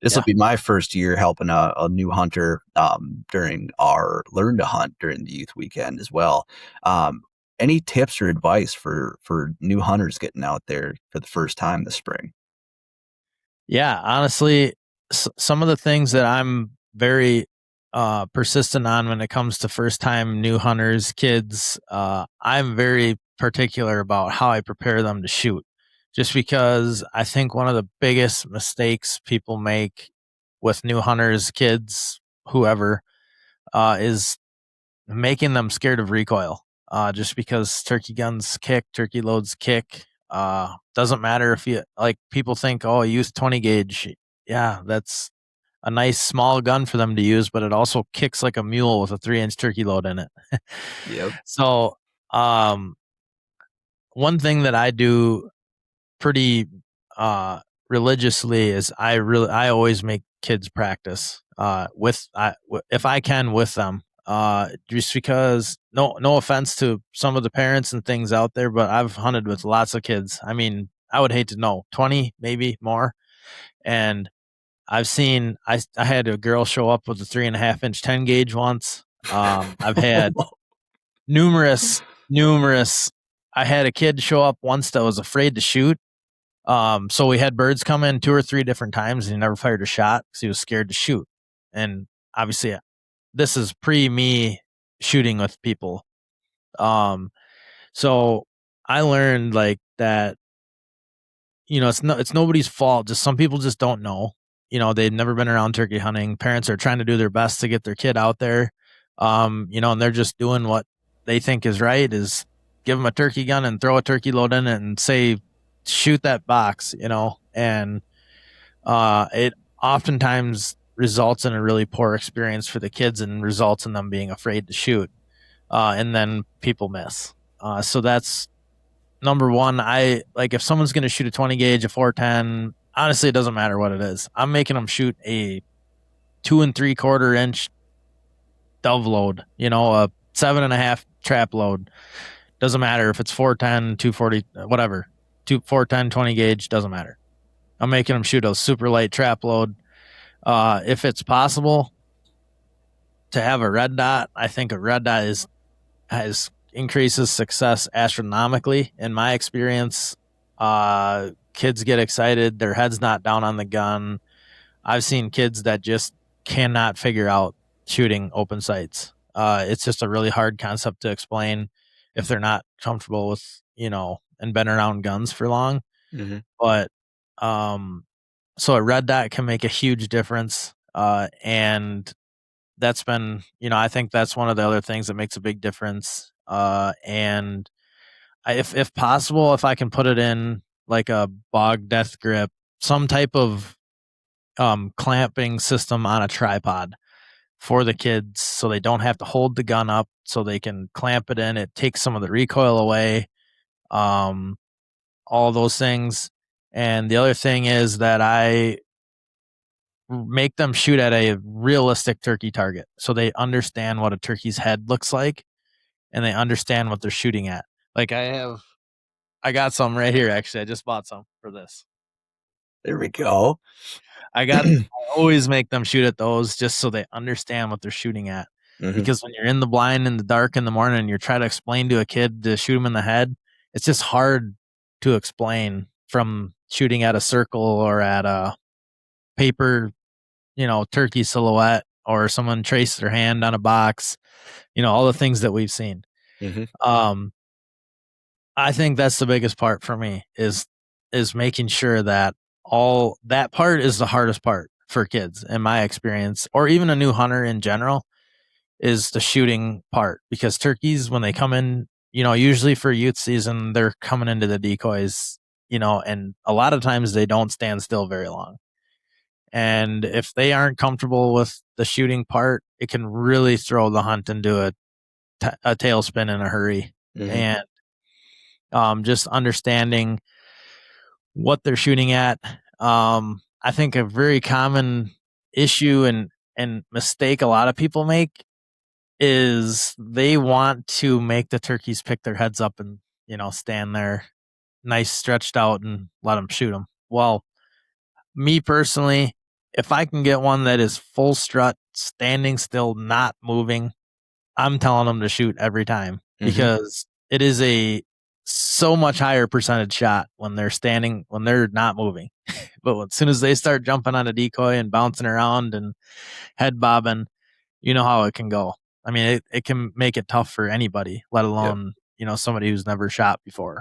This will Yeah. be my first year helping a new hunter during our Learn to Hunt during the youth weekend as well. Um, any tips or advice for new hunters getting out there for the first time this spring? Yeah, honestly, some of the things that I'm very persistent on when it comes to first time new hunters, kids, I'm very particular about how I prepare them to shoot. Just because I think one of the biggest mistakes people make with new hunters, kids, whoever, is making them scared of recoil. Just because turkey guns kick, turkey loads kick. Doesn't matter if you like people think, oh, use 20 gauge. Yeah, that's a nice small gun for them to use, but it also kicks like a mule with a 3-inch turkey load in it. Yep. So, um, one thing that I do pretty religiously is I always make kids practice if I can with them. Just because no offense to some of the parents and things out there, but I've hunted with lots of kids. I mean, I would hate to know 20 maybe more, and I had a girl show up with a 3.5-inch 10 gauge once. I've had numerous. I had a kid show up once that was afraid to shoot, so we had birds come in 2 or 3 different times, and he never fired a shot because he was scared to shoot. And obviously, this is pre me shooting with people. Um, so I learned like that. It's nobody's fault. Just some people just don't know. They've never been around turkey hunting. Parents are trying to do their best to get their kid out there. And they're just doing what they think is right. Is give them a turkey gun and throw a turkey load in it and say shoot that box, and it oftentimes results in a really poor experience for the kids and results in them being afraid to shoot. And then people miss. So that's number one. I like if someone's going to shoot a 20 gauge, a 410, honestly, it doesn't matter what it is. I'm making them shoot a 2 3/4 inch dove load, a 7.5 trap load. Doesn't matter if it's 410, 240, whatever, 410, 20 gauge, doesn't matter. I'm making them shoot a super light trap load. If it's possible to have a red dot, I think a red dot has increases success astronomically. In my experience, kids get excited, their head's not down on the gun. I've seen kids that just cannot figure out shooting open sights. It's just a really hard concept to explain if they're not comfortable with, and been around guns for long. Hmm. But um, so a red dot can make a huge difference. And that's been, I think that's one of the other things that makes a big difference. And if possible, if I can put it in like a bog death grip, some type of clamping system on a tripod for the kids so they don't have to hold the gun up so they can clamp it in. It takes some of the recoil away. Um, all those things. And the other thing is that I make them shoot at a realistic turkey target so they understand what a turkey's head looks like and they understand what they're shooting at. Like I got some right here actually. I just bought some for this. There we go. I always make them shoot at those just so they understand what they're shooting at. Hmm. Because when you're in the blind in the dark in the morning and you're trying to explain to a kid to shoot him in the head, it's just hard to explain from shooting at a circle or at a paper, turkey silhouette or someone trace their hand on a box, all the things that we've seen. Hmm. Um, I think that's the biggest part for me is making sure that all that part is the hardest part for kids in my experience or even a new hunter in general is the shooting part because turkeys when they come in, usually for youth season they're coming into the decoys, and a lot of times they don't stand still very long. And if they aren't comfortable with the shooting part, it can really throw the hunt into a tailspin in a hurry. Hmm. And just understanding what they're shooting at. I think a very common issue and mistake a lot of people make is they want to make the turkeys pick their heads up and stand there nice stretched out and let them shoot them. Well, me personally, If I can get one that is full strut, standing still, not moving, I'm telling them to shoot every time Mm-hmm. because it is a so much higher percentage shot when they're standing, when they're not moving. But as soon as they start jumping on a decoy and bouncing around and head bobbing, you know how it can go. I mean, it can make it tough for anybody, let Yep. alone, somebody who's never shot before.